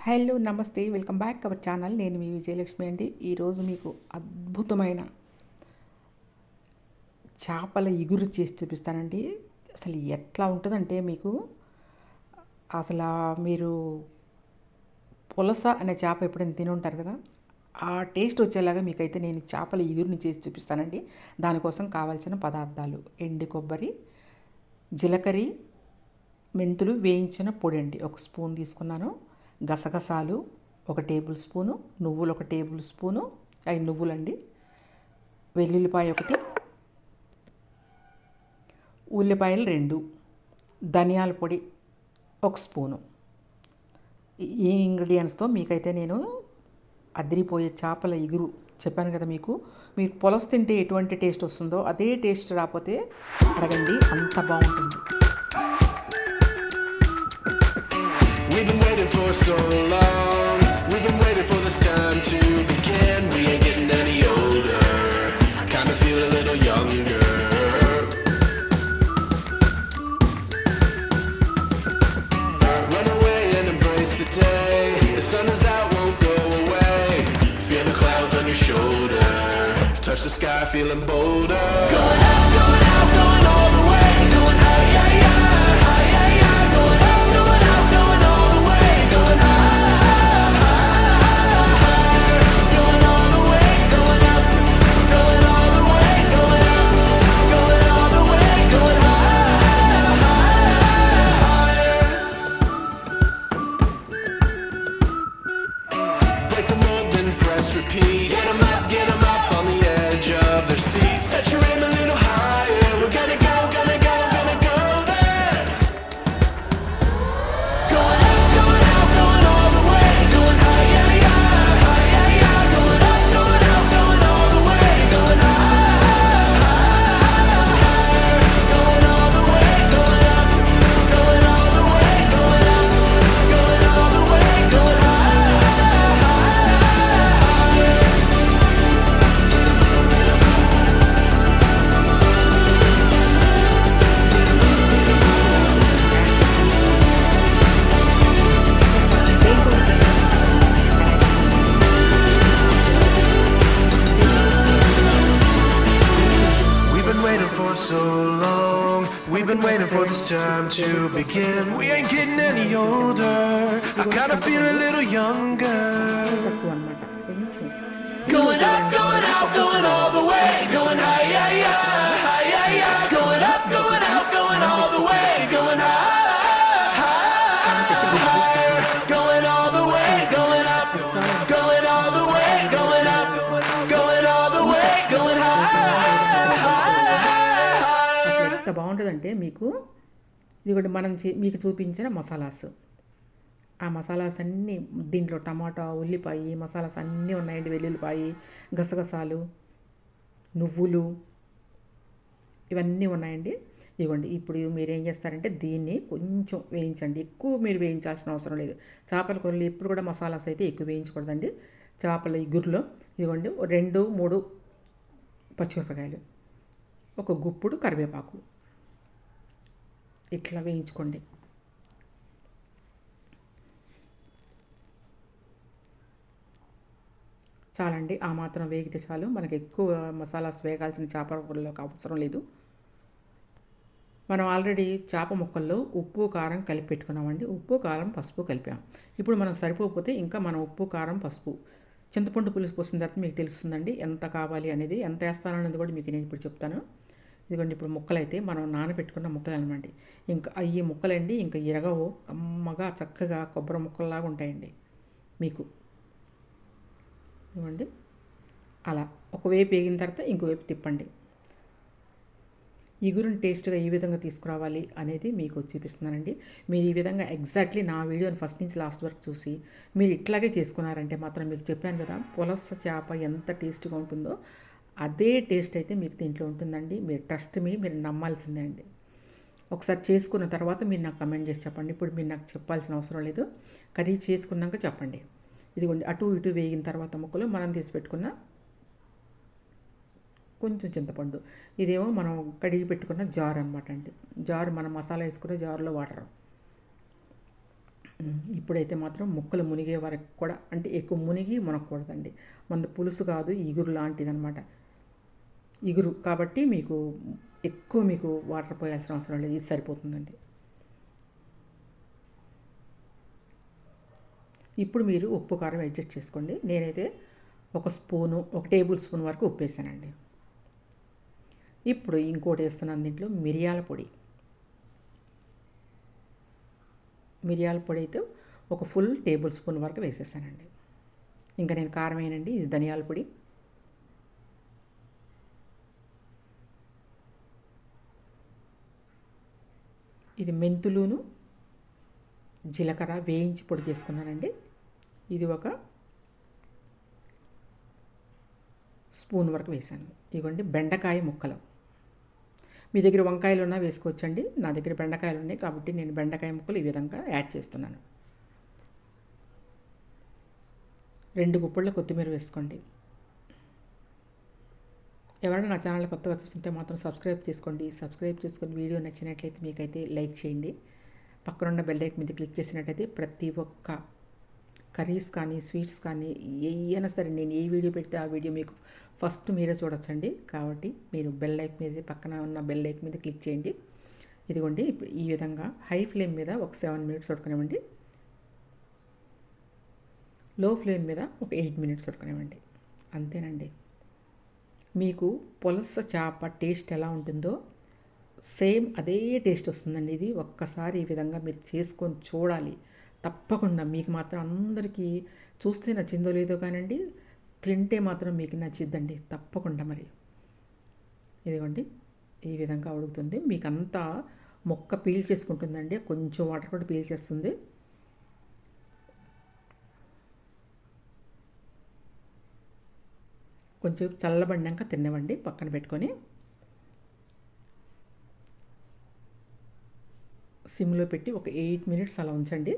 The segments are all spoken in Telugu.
హలో నమస్తే, వెల్కమ్ బ్యాక్ అవర్ ఛానల్. నేను మీ విజయలక్ష్మి అండి. ఈరోజు మీకు అద్భుతమైన చేపల ఇగురు చేసి చూపిస్తానండి. అసలు ఎట్లా ఉంటుందంటే మీకు అసలు మీరు పులస అనే చేప ఎప్పుడైనా తిని ఉంటారు కదా, ఆ టేస్ట్ వచ్చేలాగా మీకైతే నేను చేపల ఇగురుని చేసి చూపిస్తానండి. దానికోసం కావాల్సిన పదార్థాలు: ఎండు కొబ్బరి, జీలకర్ర, మెంతులు వేయించిన పొడి అండి 1 స్పూన్ తీసుకున్నాను, గసగసాలు 1 టేబుల్ స్పూను, నువ్వులు 1 టేబుల్ స్పూను, 5 నువ్వులండి, వెల్లుల్లిపాయ 1, ఉల్లిపాయలు 2, ధనియాల పొడి 1 స్పూను. ఈ ఇంగ్రీడియంట్స్తో మీకైతే నేను అదిరిపోయే చేపల ఇగురు చెప్పాను కదా. మీరు పులస తింటే ఎటువంటి టేస్ట్ వస్తుందో అదే టేస్ట్ రాకపోతే అడగండి, అంత బాగుంటుంది. We've been waiting for so long. We've been waiting for this time to begin. We ain't getting any older. I kinda feel a little younger. Run away and embrace the day. The sun is out, won't go away. Feel the clouds on your shoulder. Touch the sky, feeling bolder. Going out, going out, going all the way. Going high, yeah, yeah. Repeat, get 'em up on the edge of their seats. Set your aim a little higher. We're gonna go there. Going up, going out, going all the way. Going high, yeah, yeah, high, yeah, yeah. Going up, going out, going all the way. Going high, going all the way. Going up, going all the way. Going up, going all the way. Going high. So long, we've been waiting for this time to begin. We ain't getting any older. I kinda feel a little younger. Going up, going out, going all the way. Going high, yeah, yeah, high, yeah, yeah. Going up, going out, going all the way. Going high, higher. Going all the way, going up, going all the way, going up, going all the way, going high. ఎంత బాగుంటుందంటే మీకు ఇది కూడా మీకు చూపించిన మసాలాస్, ఆ మసాలాస్ అన్నీ దీంట్లో టమాటా, ఉల్లిపాయ మసాలాస్ అన్నీ ఉన్నాయండి. వెల్లుల్లిపాయ, గసగసాలు, నువ్వులు ఇవన్నీ ఉన్నాయండి. ఇదిగోండి. ఇప్పుడు మీరు ఏం చేస్తారంటే దీన్ని కొంచెం వేయించండి. ఎక్కువ మీరు వేయించాల్సిన అవసరం లేదు. చేపల కూరలు ఎప్పుడు కూడా మసాలాస్ అయితే ఎక్కువ వేయించకూడదండి. చేపల ఇగురులో ఇదిగోండి 2, 3 పచ్చిమిరపకాయలు, 1 గుప్పుడు కరివేపాకు ఇట్లా వేయించుకోండి. చాలండి, ఆ మాత్రం వేగితే చాలు. మనకి ఎక్కువ మసాలాస్ వేగాల్సిన చేపల కూరలోకి అవసరం లేదు. మనం ఆల్రెడీ చేప ముక్కల్లో ఉప్పు కారం కలిపి పెట్టుకున్నామండి. ఉప్పు కారం పసుపు కలిపాం. ఇప్పుడు మనం సరిపోకపోతే ఇంకా మనం ఉప్పు కారం పసుపు చింతపండు పులుసు పోసిన తర్వాత మీకు తెలుస్తుందండి ఎంత కావాలి అనేది. ఎంత వేస్తానన్నది కూడా మీకు నేను ఇప్పుడు చెప్తాను. ఇదిగోండి. ఇప్పుడు ముక్కలు అయితే మనం నానబెట్టుకున్న ముక్కలు అనమాట. ఇంకా ఈ ముక్కలండి ఇంకా ఇరగవు, కమ్మగా చక్కగా కొబ్బరి ముక్కల్లాగా ఉంటాయండి మీకు. ఇవ్వండి. అలా ఒకవైపు వేగిన తర్వాత ఇంకోవైపు తిప్పండి. ఇగురుని టేస్ట్గా ఈ విధంగా తీసుకురావాలి అనేది మీకు చూపిస్తున్నానండి. మీరు ఈ విధంగా ఎగ్జాక్ట్లీ నా వీడియోని ఫస్ట్ నుంచి లాస్ట్ వరకు చూసి మీరు ఇట్లాగే చేసుకున్నారంటే మాత్రం మీకు చెప్పాను కదా పులస చేప ఎంత టేస్ట్గా ఉంటుందో అదే టేస్ట్ అయితే మీకు దీంట్లో ఉంటుందండి. మీరు ట్రస్ట్ మీరు నమ్మాల్సిందే అండి. ఒకసారి చేసుకున్న తర్వాత మీరు నాకు కమెంట్ చేసి చెప్పండి. ఇప్పుడు మీరు నాకు చెప్పాల్సిన అవసరం లేదు, కర్రీ చేసుకున్నాక చెప్పండి. ఇదిగోండి. అటు ఇటు వేగిన తర్వాత ముక్కలు మనం తీసి పెట్టుకున్న కొంచెం చింతపండు, ఇదేమో మనం కడిగి పెట్టుకున్న జార్ అనమాట అండి. జారు మనం మసాలా వేసుకునే జారులో వాటర్, ఇప్పుడైతే మాత్రం ముక్కలు మునిగే వరకు కూడా, అంటే ఎక్కువ మునిగి మునగకూడదండి. మన పులుసు కాదు, ఇగురు లాంటిది అనమాట. ఇగురు కాబట్టి మీకు వాటర్ పోయాల్సిన అవసరం లేదు, ఇది సరిపోతుందండి. ఇప్పుడు మీరు ఉప్పు కారం అడ్జస్ట్ చేసుకోండి. నేనైతే ఒక టేబుల్ స్పూన్ వరకు ఉప్పు వేసానండి. ఇప్పుడు ఇంకోటి వేస్తున్నాను, దీంట్లో మిరియాల పొడి అయితే ఒక ఫుల్ టేబుల్ స్పూన్ వరకు వేసేసానండి. ఇంకా నేను కారం వేయనండి, ఇది ధనియాల పొడి. ఇది మెంతులును జీలకర్ర వేయించి పొడి చేసుకున్నానండి. ఇది ఒక స్పూన్ వరకు వేసాను. ఇదిగోండి బెండకాయ ముక్కలు. మీ దగ్గర వంకాయలు ఉన్నా వేసుకోవచ్చండి. నా దగ్గర బెండకాయలు ఉన్నాయి కాబట్టి నేను బెండకాయ ముక్కలు ఈ విధంగా యాడ్ చేస్తున్నాను. 2 గుప్పెళ్ళ కొత్తిమీర వేసుకోండి. ఎవరైనా నా ఛానల్ కొత్తగా చూస్తుంటే మాత్రం సబ్స్క్రైబ్ చేసుకొని వీడియో నచ్చినట్లయితే మీకైతే లైక్ చేయండి. పక్కనున్న బెల్ ఐకాన్ మీద క్లిక్ చేసినట్టయితే ప్రతి ఒక్క కర్రీస్ కానీ స్వీట్స్ కానీ ఏవైనా సరే నేను ఏ వీడియో పెడితే ఆ వీడియో మీకు ఫస్ట్ మీరే చూడొచ్చండి. కాబట్టి మీరు పక్కన ఉన్న బెల్ ఐకాన్ మీద క్లిక్ చేయండి. ఇదిగోండి ఈ విధంగా హై ఫ్లేమ్ మీద ఒక 7 మినిట్స్ ఉడకనివ్వండి. లో ఫ్లేమ్ మీద ఒక 8 మినిట్స్ ఉడకనివ్వండి. అంతేనండి. మీకు పులస చేప టేస్ట్ ఎలా ఉంటుందో సేమ్ అదే టేస్ట్ వస్తుందండి. ఇది ఒక్కసారి ఈ విధంగా మీరు చేసుకొని చూడాలి తప్పకుండా. మీకు మాత్రం అందరికీ చూస్తే నచ్చిందో లేదో కానండి, తింటే మాత్రం మీకు నచ్చిద్దండి తప్పకుండా. మరి ఇదిగోండి ఈ విధంగా ఉడుకుతుంది. మీకు అంతా మొక్క పీల్ చేసుకుంటుందండి, కొంచెం వాటర్ కూడా పీల్ చేస్తుంది. కొంచెం చల్లబడినాక తినవండి, పక్కన పెట్టుకొని సిమ్లో పెట్టి ఒక 8 మినిట్స్ అలా ఉంచండి.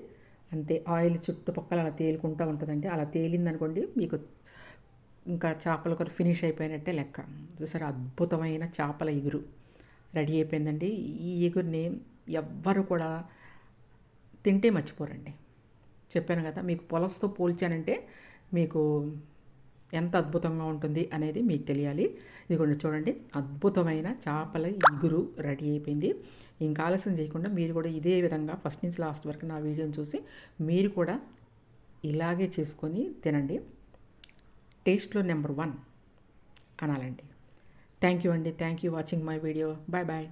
అంతే. ఆయిల్ చుట్టుపక్కల అలా తేలుకుంటూ ఉంటుందండి. అలా తేలిందనుకోండి మీకు ఇంకా చేపల కూర ఫినిష్ అయిపోయినట్టే లెక్క. చూసారా, అద్భుతమైన చేపల ఇగురు రెడీ అయిపోయిందండి. ఈ ఇగురిని ఎవ్వరు కూడా తింటే మర్చిపోరండి. చెప్పాను కదా, మీకు పులసతో పోల్చానంటే మీకు ఎంత అద్భుతంగా ఉంటుంది అనేది మీకు తెలియాలి. ఇదిగోండి చూడండి, అద్భుతమైన చేపల ఇగురు రెడీ అయిపోయింది. ఇంకా ఆలస్యం చేయకుండా మీరు కూడా ఇదే విధంగా ఫస్ట్ నుంచి లాస్ట్ వరకు నా వీడియోని చూసి మీరు కూడా ఇలాగే చేసుకొని తినండి. టేస్ట్లో నెంబర్ 1 అనాలండి. థ్యాంక్ యూ అండి. Thank you watching my video. Bye bye.